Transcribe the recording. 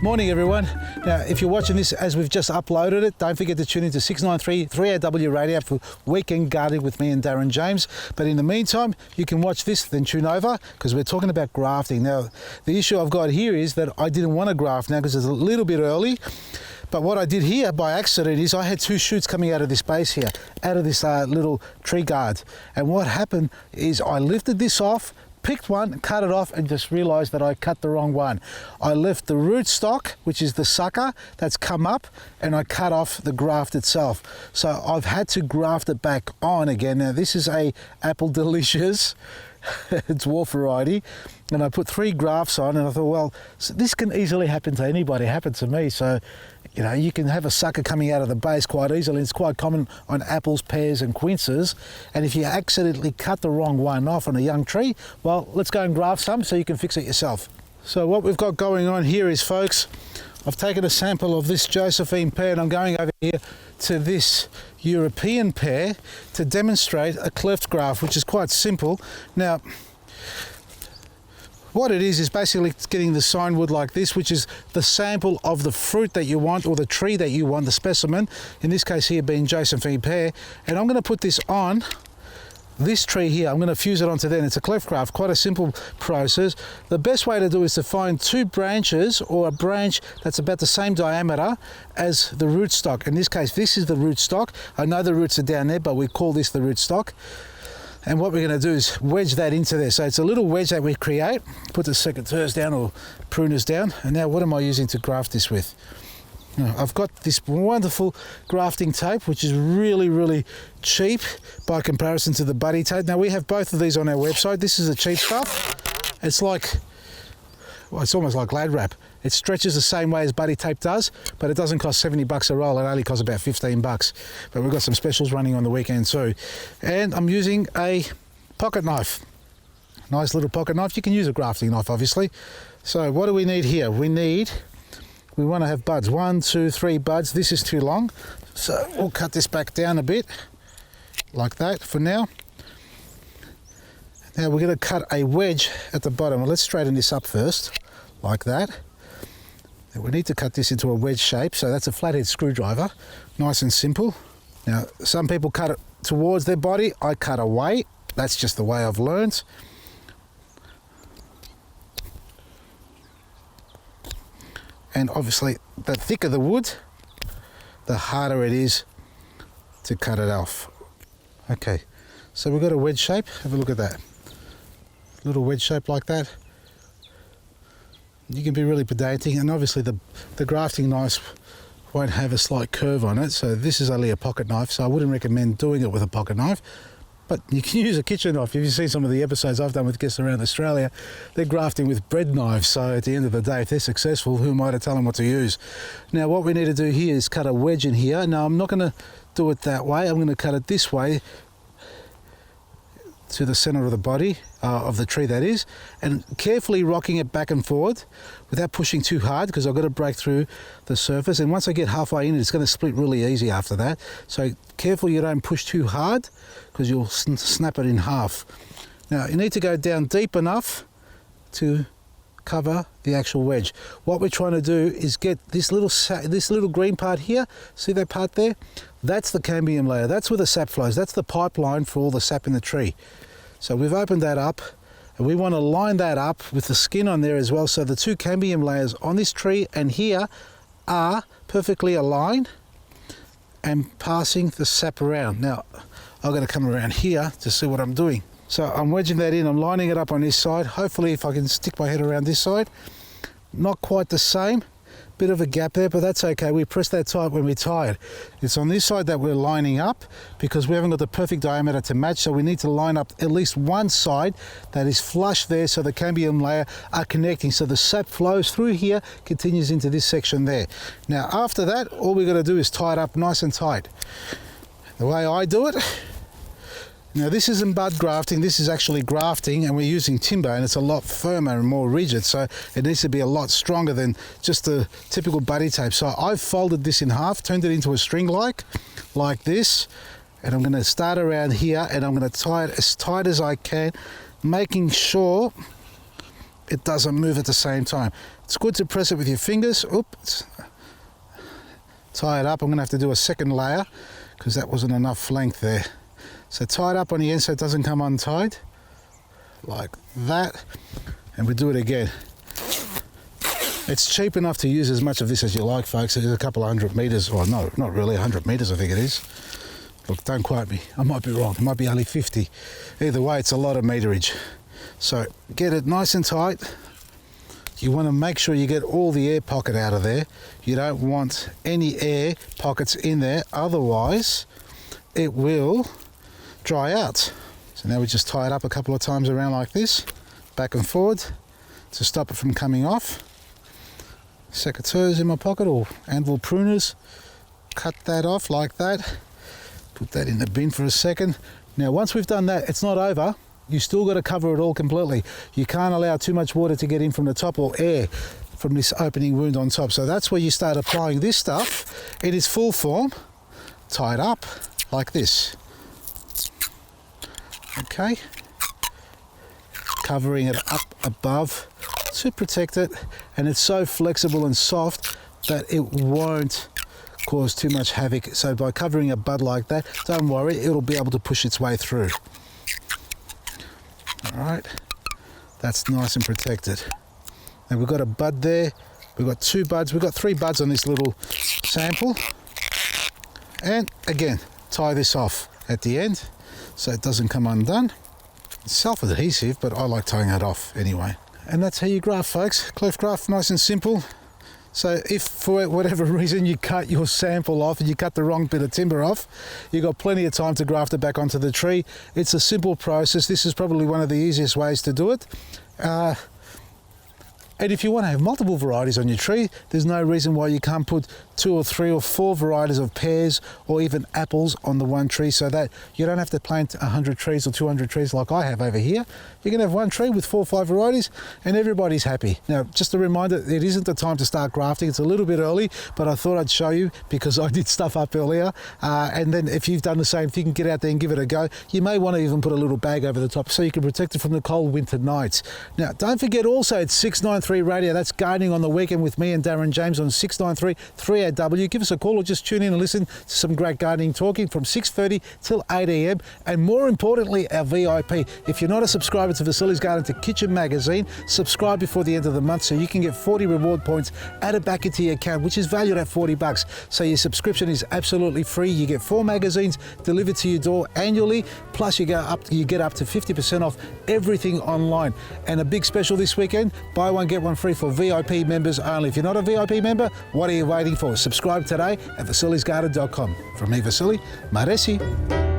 Morning everyone. Now if you're watching this as we've just uploaded it, don't forget to tune into 693 3AW Radio for Weekend Gardening with me and Darren James. But in the meantime, you can watch this, then tune over, because we're talking about grafting. Now the issue I've got here is that I didn't want to graft now because it's a little bit early. But what I did here by accident is I had two shoots coming out of this base here, out of this little tree guard. And what happened is I lifted this off, picked one, cut it off, and just realized that I cut the wrong one. I left the rootstock, which is the sucker that's come up, and I cut off the graft itself. So I've had to graft it back on again. Now this is a Apple Delicious dwarf variety, and I put 3 grafts on, and I thought, well, so this can easily happen to anybody. It happened to me. So you know, you can have a sucker coming out of the base quite easily. It's quite common on apples, pears and quinces. And if you accidentally cut the wrong one off on a young tree, well, let's go and graft some so you can fix it yourself. So what we've got going on here is, folks, I've taken a sample of this Josephine pear and I'm going over here to this European pear to demonstrate a cleft graft, which is quite simple. Now, what it is basically getting the sign wood like this, which is the sample of the fruit that you want, or the tree that you want, the specimen, in this case here being Josephine pear. And I'm going to put this on this tree here. I'm going to fuse it onto there, and it's a cleft graft, quite a simple process. The best way to do is to find 2 branches, or a branch that's about the same diameter as the rootstock. In this case, this is the rootstock. I know the roots are down there, but we call this the rootstock. And what we're going to do is wedge that into there. So it's a little wedge that we create, put the secateurs down or pruners down. And now what am I using to graft this with? Now, I've got this wonderful grafting tape, which is really, really cheap by comparison to the buddy tape. Now we have both of these on our website. This is the cheap stuff. It's like, well, it's almost like glad wrap. It stretches the same way as buddy tape does, but it doesn't cost 70 bucks a roll. It only costs about 15 bucks. But we've got some specials running on the weekend too. And I'm using a pocket knife. Nice little pocket knife. You can use a grafting knife, obviously. So what do we need here? We want to have buds. 1, 2, 3 buds. This is too long. So we'll cut this back down a bit, like that for now. Now we're going to cut a wedge at the bottom. Well, let's straighten this up first, like that. And we need to cut this into a wedge shape, so that's a flathead screwdriver, nice and simple. Now, some people cut it towards their body, I cut away. That's just the way I've learned. And obviously, the thicker the wood, the harder it is to cut it off. Okay, so we've got a wedge shape. Have a look at that. Little wedge shape like that. You can be really pedantic, and obviously the grafting knives won't have a slight curve on it, so this is only a pocket knife, so I wouldn't recommend doing it with a pocket knife, but you can use a kitchen knife. If you've seen some of the episodes I've done with guests around Australia, they're grafting with bread knives, so at the end of the day, if they're successful, who am I to tell them what to use? Now what we need to do here is cut a wedge in here. Now I'm not going to do it that way, I'm going to cut it this way, to the center of the body of the tree, that is, and carefully rocking it back and forward without pushing too hard, because I've got to break through the surface, and once I get halfway in, it's going to split really easy after that. So careful you don't push too hard, because you'll snap it in half. Now you need to go down deep enough to cover the actual wedge. What we're trying to do is get this little green part here. See that part there? That's the cambium layer. That's where the sap flows. That's the pipeline for all the sap in the tree. So we've opened that up, and we want to line that up with the skin on there as well, so the 2 cambium layers on this tree and here are perfectly aligned and passing the sap around. Now I've got to come around here to see what I'm doing. So I'm wedging that in, I'm lining it up on this side. Hopefully if I can stick my head around this side. Not quite the same, bit of a gap there, but that's okay. We press that tight when we tie it. It's on this side that we're lining up, because we haven't got the perfect diameter to match, so we need to line up at least one side that is flush there, so the cambium layer are connecting, so the sap flows through here, continues into this section there. Now after that, all we've got to do is tie it up nice and tight. The way I do it, now this isn't bud grafting, this is actually grafting, and we're using timber, and it's a lot firmer and more rigid, so it needs to be a lot stronger than just the typical buddy tape. So I've folded this in half, turned it into a string like this, and I'm going to start around here, and I'm going to tie it as tight as I can, making sure it doesn't move at the same time. It's good to press it with your fingers. Oops. Tie it up. I'm going to have to do a second layer because that wasn't enough length there. So tie it up on the end so it doesn't come untied, like that, and we do it again. It's cheap enough to use as much of this as you like, folks. It's a couple of 100 metres, or no, not really, 100 metres I think it is. Look, don't quote me, I might be wrong, it might be only 50. Either way, it's a lot of meterage. So get it nice and tight. You want to make sure you get all the air pocket out of there. You don't want any air pockets in there, otherwise it will dry out. So now we just tie it up a couple of times around like this, back and forward, to stop it from coming off. Secateurs in my pocket, or anvil pruners. Cut that off like that. Put that in the bin for a second. Now once we've done that, it's not over. You still got to cover it all completely. You can't allow too much water to get in from the top, or air from this opening wound on top. So that's where you start applying this stuff in its full form, tied up like this. Okay, covering it up above to protect it, and it's so flexible and soft that it won't cause too much havoc. So by covering a bud like that, don't worry, it'll be able to push its way through. Alright, that's nice and protected. Now we've got a bud there, we've got 2 buds, we've got 3 buds on this little sample. And again, tie this off at the end so it doesn't come undone. It's self-adhesive, but I like tying it off anyway. And that's how you graft, folks. Cleft graft, nice and simple. So if for whatever reason you cut your sample off and you cut the wrong bit of timber off, you've got plenty of time to graft it back onto the tree. It's a simple process. This is probably one of the easiest ways to do it. And if you want to have multiple varieties on your tree, there's no reason why you can't put 2 or 3 or 4 varieties of pears or even apples on the one tree, so that you don't have to plant 100 trees or 200 trees like I have over here. You can have one tree with 4 or 5 varieties and everybody's happy. Now, just a reminder, it isn't the time to start grafting. It's a little bit early, but I thought I'd show you because I did stuff up earlier. And then if you've done the same thing, get out there and give it a go. You may want to even put a little bag over the top so you can protect it from the cold winter nights. Now, don't forget also, it's 693 Radio. That's gardening on the weekend with me and Darren James on 693 3AW. Give us a call or just tune in and listen to some great gardening talking from 6:30 till 8 a.m. And more importantly, our VIP. If you're not a subscriber to Vasily's Garden to Kitchen magazine, subscribe before the end of the month so you can get 40 reward points added back into your account, which is valued at $40. So your subscription is absolutely free. You get 4 magazines delivered to your door annually, plus you get up to 50% off everything online. And a big special this weekend, buy one get one free for VIP members only. If you're not a VIP member, what are you waiting for? Subscribe today at vasilysgarden.com. From me, Vasily, Maresi.